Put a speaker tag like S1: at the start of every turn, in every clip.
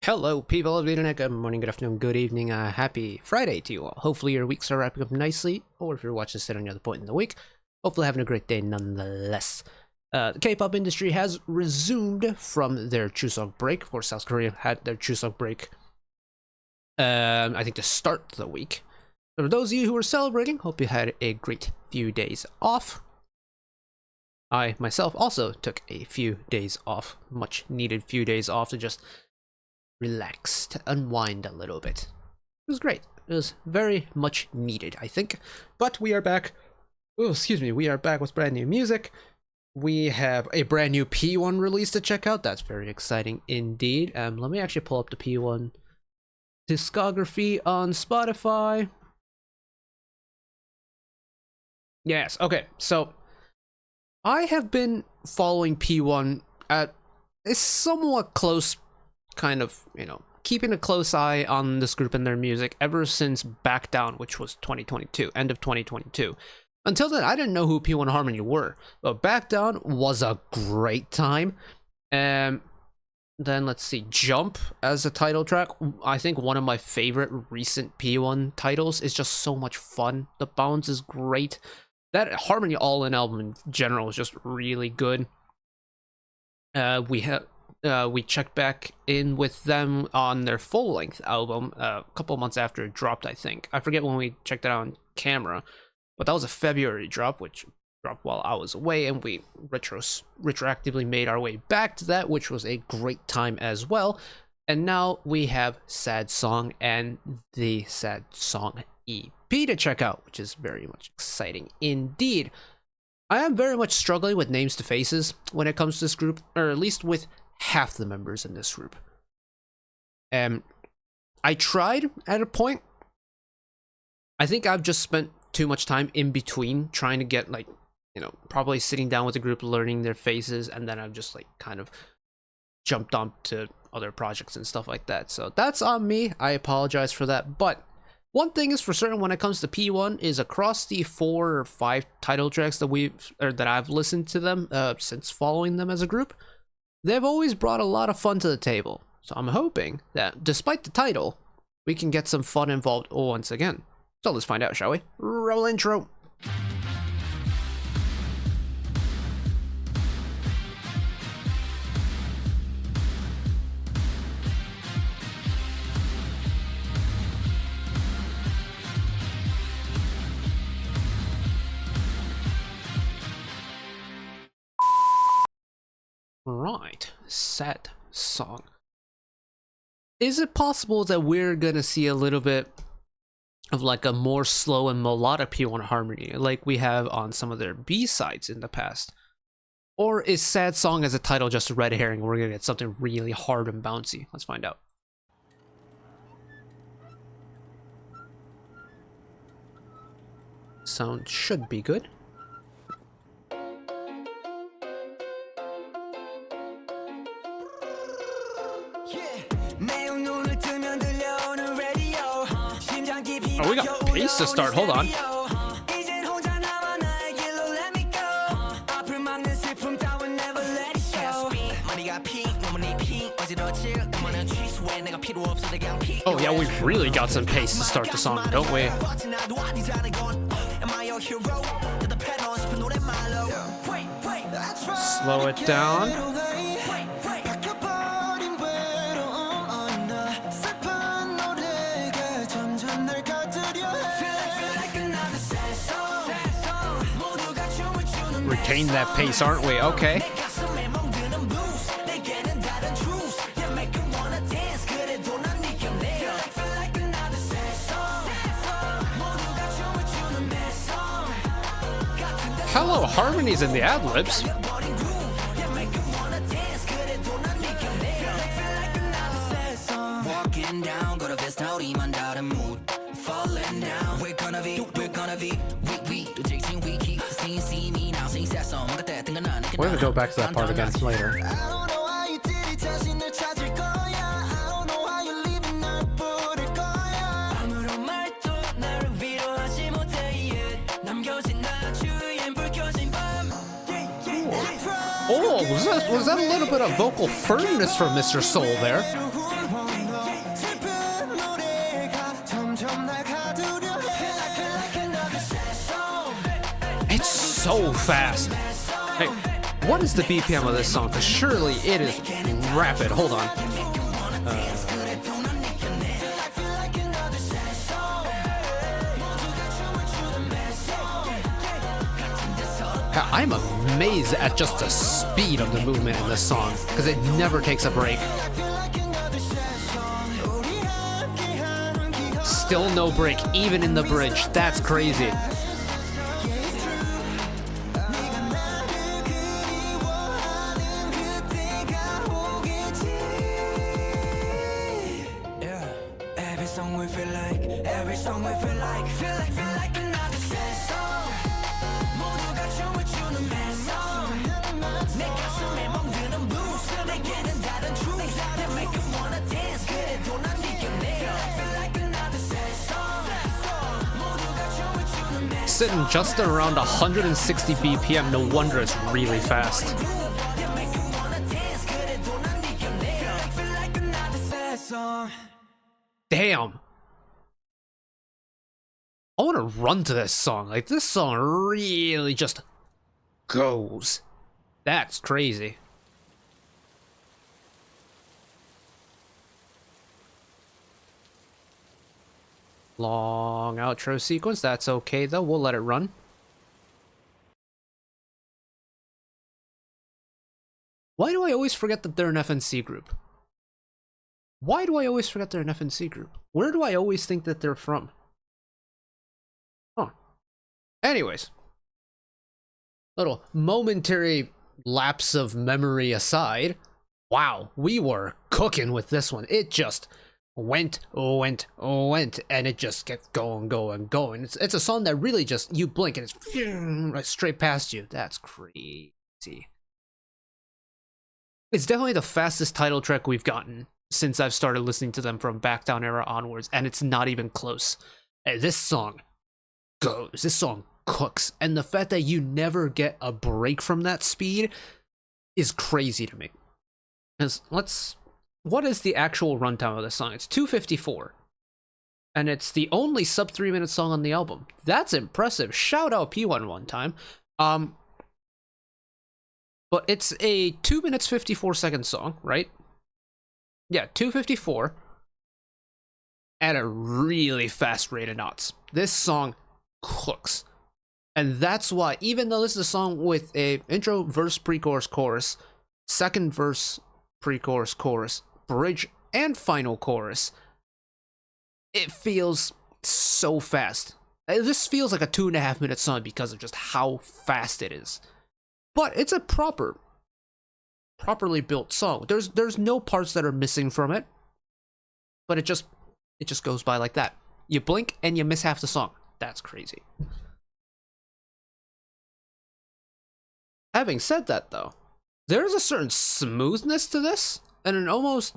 S1: Hello people of the internet, good morning, good afternoon, good evening, happy Friday to you all. Hopefully your weeks are wrapping up nicely, or if you're watching this at any other point in the week, hopefully having a great day nonetheless. The K-pop industry has resumed from their Chuseok break. Of course, South Korea had their Chuseok break, I think to start the week. For those of you who are celebrating, hope you had a great few days off. I myself also took a few days off, much needed few days off to just relax, to unwind a little bit. It was great. It was very much needed, I think. But we are back. Oh, excuse me. We are back with brand new music. We have a brand new P1 release to check out. That's very exciting indeed. Let me actually pull up the P1 discography on Spotify. Yes, okay. So I have been following P1 at a somewhat close kind of, keeping a close eye on this group and their music ever since Back Down, which was 2022, end of 2022. Until then, I didn't know who P1Harmony were, but Back Down was a great time. Then let's see, Jump as a title track. I think one of my favorite recent P1 titles is just so much fun. The bounce is great. That Harmony All-In album in general is just really good. We checked back in with them on their full-length album a couple months after it dropped, I think. I forget when we checked it out on camera, but that was a February drop, which dropped while I was away, and we retroactively made our way back to that, which was a great time as well. And now we have Sad Song and the Sad Song EP to check out, which is very much exciting indeed. I am very much struggling with names to faces when it comes to this group, or at least with half the members in this group. I tried at a point. I think I've just spent too much time in between trying to get, probably sitting down with the group, learning their faces, and then I've just kind of jumped on to other projects and stuff like that. So that's on me. I apologize for that. But one thing is for certain when it comes to P1 is across the 4 or 5 title tracks that I've listened to them since following them as a group, they've always brought a lot of fun to the table. So I'm hoping that despite the title, we can get some fun involved once again. So let's find out, shall we? Roll intro. Right, Sad Song. Is it possible that we're gonna see a little bit of a more slow and melodic P1Harmony like we have on some of their B-sides in the past? Or is Sad Song as a title just a red herring? We're gonna get something really hard and bouncy. Let's find out. Sound should be good. Oh, we got pace to start. Hold on. Oh yeah, we really got some pace to start the song, don't we? Slow it down. Retain that pace, aren't we? Okay. Hello, harmonies in the ad-libs. We're gonna go back to that part again later. Oh, was that a little bit of vocal firmness from Mr. Soul there? so fast. Hey, what is the BPM of this song? Because surely it is rapid. Hold on. I'm amazed at just the speed of the movement in this song, because it never takes a break. Still no break, even in the bridge. That's crazy. Sitting just around 160 BPM, no wonder it's really fast. Damn. I want to run to this song. Like, this song really just goes. That's crazy. Long outro sequence. That's okay, though. We'll let it run. Why do I always forget that they're an FNC group? Why do I always forget they're an FNC group? Where do I always think that they're from? Huh. Anyways. Little momentary lapse of memory aside. Wow, we were cooking with this one. It just went, and it just kept going. It's a song that really just, you blink and it's right straight past you. That's crazy. It's definitely the fastest title track we've gotten since I've started listening to them from Back Down era onwards, and it's not even close. This song goes. This song cooks, and the fact that you never get a break from that speed is crazy to me. Because what is the actual runtime of this song? It's 2:54, and it's the only sub 3-minute song on the album. That's impressive. Shout out P1 one time. But it's a 2 minutes 54 second song, right? Yeah, 2:54 at a really fast rate of knots. This song cooks. And that's why, even though this is a song with a intro, verse, pre-chorus, chorus, second verse, pre-chorus, chorus, bridge, and final chorus, it feels so fast. This feels like a 2.5 minute song because of just how fast it is. But it's a properly built song. There's no parts that are missing from it. But it just goes by like that. You blink and you miss half the song. That's crazy. Having said that, though, there's a certain smoothness to this, and an almost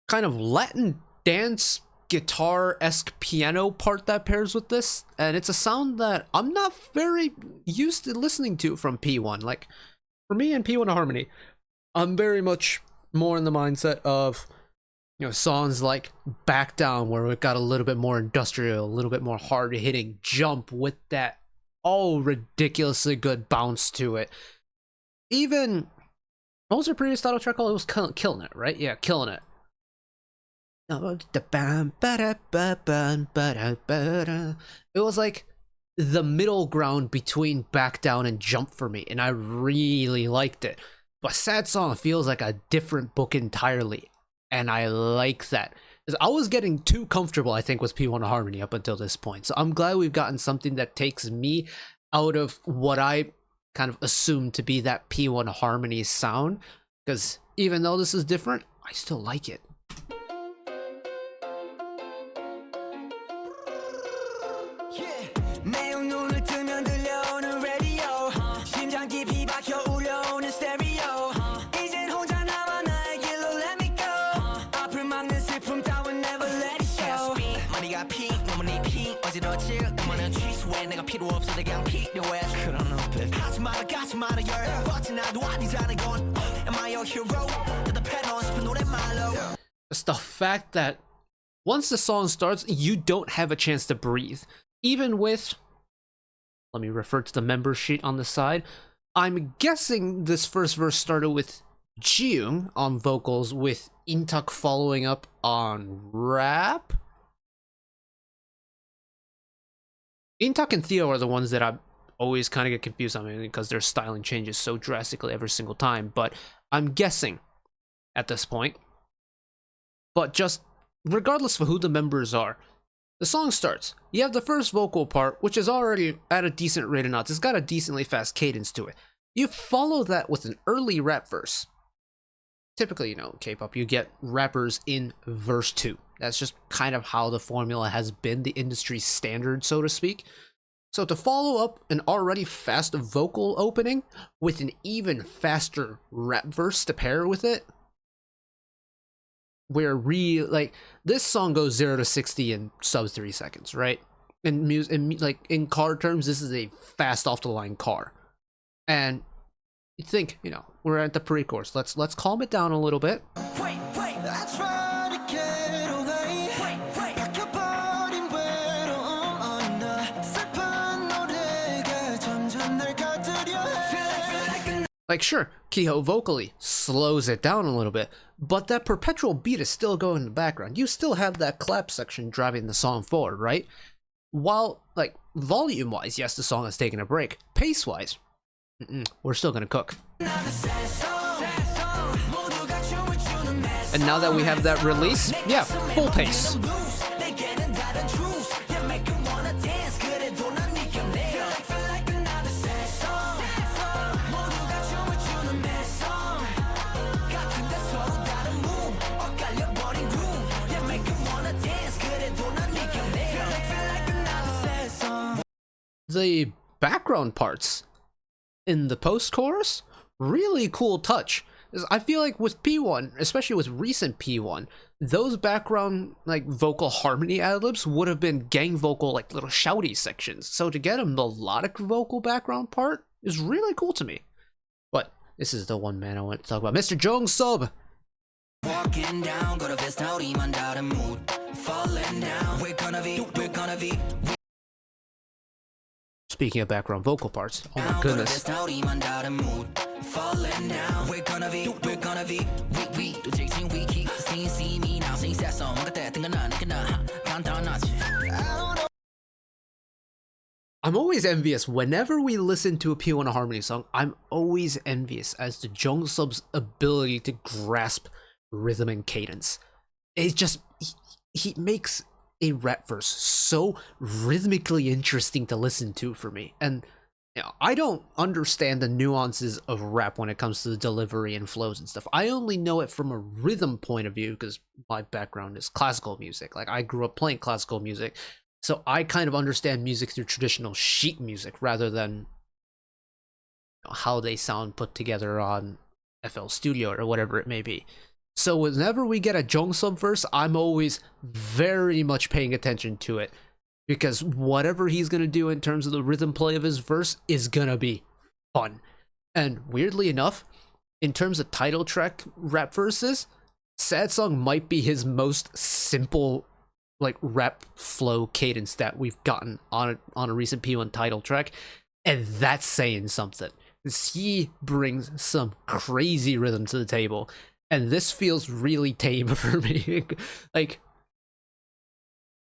S1: kind of Latin dance guitar-esque piano part that pairs with this, and it's a sound that I'm not very used to listening to from P1. Like, for me and P1Harmony, I'm very much more in the mindset of, songs like Back Down, where we've got a little bit more industrial, a little bit more hard-hitting jump with that ridiculously good bounce to it. Even, what was their previous title track called? It was Killing It, right? Yeah, Killing It. It was like the middle ground between Back Down and Jump for me, and I really liked it. But Sad Song feels like a different book entirely, and I like that. Because I was getting too comfortable, I think, with P1Harmony up until this point. So I'm glad we've gotten something that takes me out of what I kind of assumed to be that P1Harmony sound. Because even though this is different, I still like it. It's the fact that once the song starts, you don't have a chance to breathe. Even with Let me refer to the member sheet on the side. I'm guessing this first verse started with Jiung on vocals, with Intak following up on rap. Intak and Theo are the ones that I always kind of get confused on, because their styling changes so drastically every single time, but I'm guessing at this point. But just regardless of who the members are, the song starts. You have the first vocal part, which is already at a decent rate of knots. It's got a decently fast cadence to it. You follow that with an early rap verse. Typically, K-pop, you get rappers in verse 2. That's just kind of how the formula has been, the industry standard, so to speak. So to follow up an already fast vocal opening with an even faster rap verse to pair with it, where this song goes 0 to 60 in sub 3 seconds, right? In car terms, this is a fast off the line car. And you think, we're at the pre-chorus. Let's calm it down a little bit. Like, sure, Kiho vocally slows it down a little bit, but that perpetual beat is still going in the background. You still have that clap section driving the song forward, right? While, volume-wise, yes, the song has taken a break. Pace-wise, we're still gonna cook. And now that we have that release, yeah, full pace. The background parts in the post-chorus, really cool touch. I feel like with P1, especially with recent P1, those background vocal harmony ad-libs would have been gang vocal, little shouty sections. So to get a melodic vocal background part is really cool to me. But this is the one man I want to talk about, Mr. Jong Sub. Walking down, go to this mood, falling down, we're gonna be. Speaking of background vocal parts, oh my goodness. I'm always envious whenever we listen to a P1Harmony song. I'm always envious as to Jungsub's ability to grasp rhythm and cadence. It's just he makes a rap verse so rhythmically interesting to listen to for me. And I don't understand the nuances of rap when it comes to the delivery and flows and stuff. I only know it from a rhythm point of view because my background is classical music. I grew up playing classical music, so I kind of understand music through traditional sheet music rather than how they sound put together on FL Studio or whatever it may be. So whenever we get a Jongsub verse, I'm always very much paying attention to it, because whatever he's going to do in terms of the rhythm play of his verse is going to be fun. And weirdly enough, in terms of title track rap verses, Sad Song might be his most simple rap flow cadence that we've gotten on a recent P1 title track, and that's saying something. He brings some crazy rhythm to the table. And this feels really tame for me.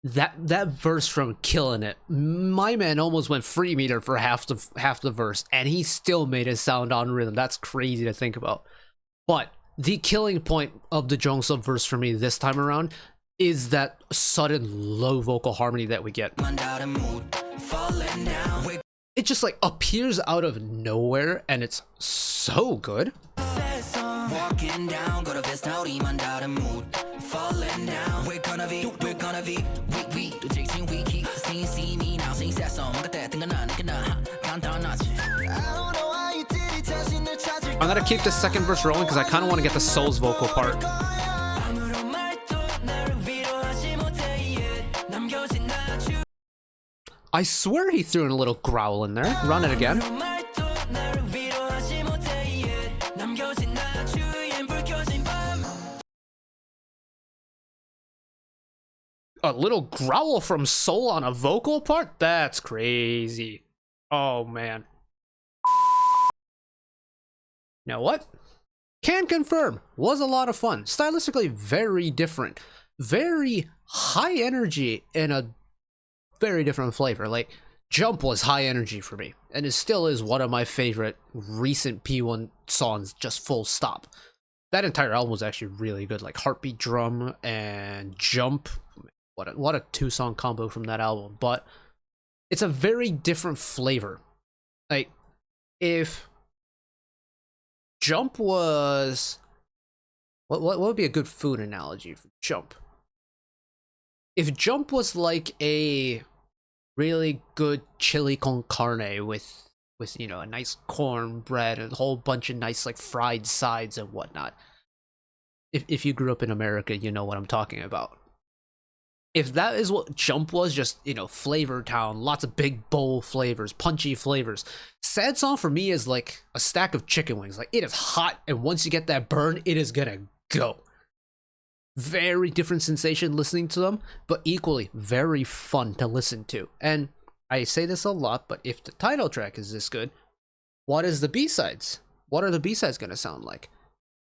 S1: That verse from Killing It, my man almost went free meter for half the verse, and he still made it sound on rhythm. That's crazy to think about. But the killing point of the Jongsub verse for me this time around is that sudden low vocal harmony that we get. It just appears out of nowhere, and it's so good. Walking down, go to this mood, falling down, we're gonna be, we keep see me now, sing that song, I'm gonna keep the second verse rolling because I kind of want to get the Soul's vocal part. I swear he threw in a little growl in there. Run it again. A little growl from Soul on a vocal part? That's crazy. Oh man. Now what? Can confirm, was a lot of fun. Stylistically very different. Very high energy in a very different flavor. Like, Jump was high energy for me, and it still is one of my favorite recent P1 songs, just full stop. That entire album was actually really good, like Heartbeat Drum and Jump. What a two-song combo from that album. But it's a very different flavor. Like, if Jump was... What would be a good food analogy for Jump? If Jump was like a really good chili con carne with you know, a nice cornbread and a whole bunch of nice like fried sides and whatnot. If you grew up in America, you know what I'm talking about. If that is what Jump was, just, you know, Flavor Town, lots of big bowl flavors, punchy flavors. Sad Song for me is like a stack of chicken wings. Like, it is hot, and once you get that burn, it is gonna go. Very different sensation listening to them, but equally very fun to listen to. And I say this a lot, but if the title track is this good, what is the B-sides? What are the B-sides going to sound like?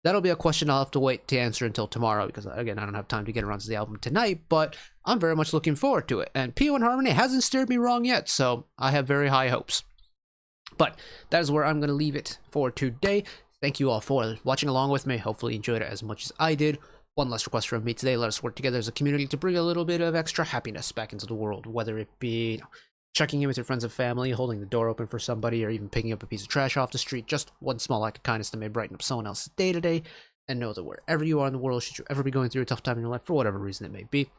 S1: That'll be a question I'll have to wait to answer until tomorrow, because again, I don't have time to get around to the album tonight, but I'm very much looking forward to it. And P1Harmony hasn't steered me wrong yet, so I have very high hopes. But that is where I'm going to leave it for today. Thank you all for watching along with me. Hopefully you enjoyed it as much as I did. One last request from me today: let us work together as a community to bring a little bit of extra happiness back into the world, whether it be, you know, checking in with your friends and family, holding the door open for somebody, or even picking up a piece of trash off the street. Just one small act of kindness that may brighten up someone else's day to day. And know that wherever you are in the world, should you ever be going through a tough time in your life, for whatever reason it may be,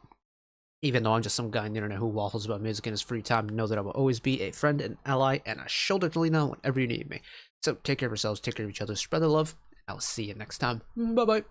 S1: even though I'm just some guy on the internet who waffles about music in his free time, know that I will always be a friend, an ally, and a shoulder to lean on whenever you need me. So take care of yourselves, take care of each other, spread the love, and I'll see you next time. Bye bye.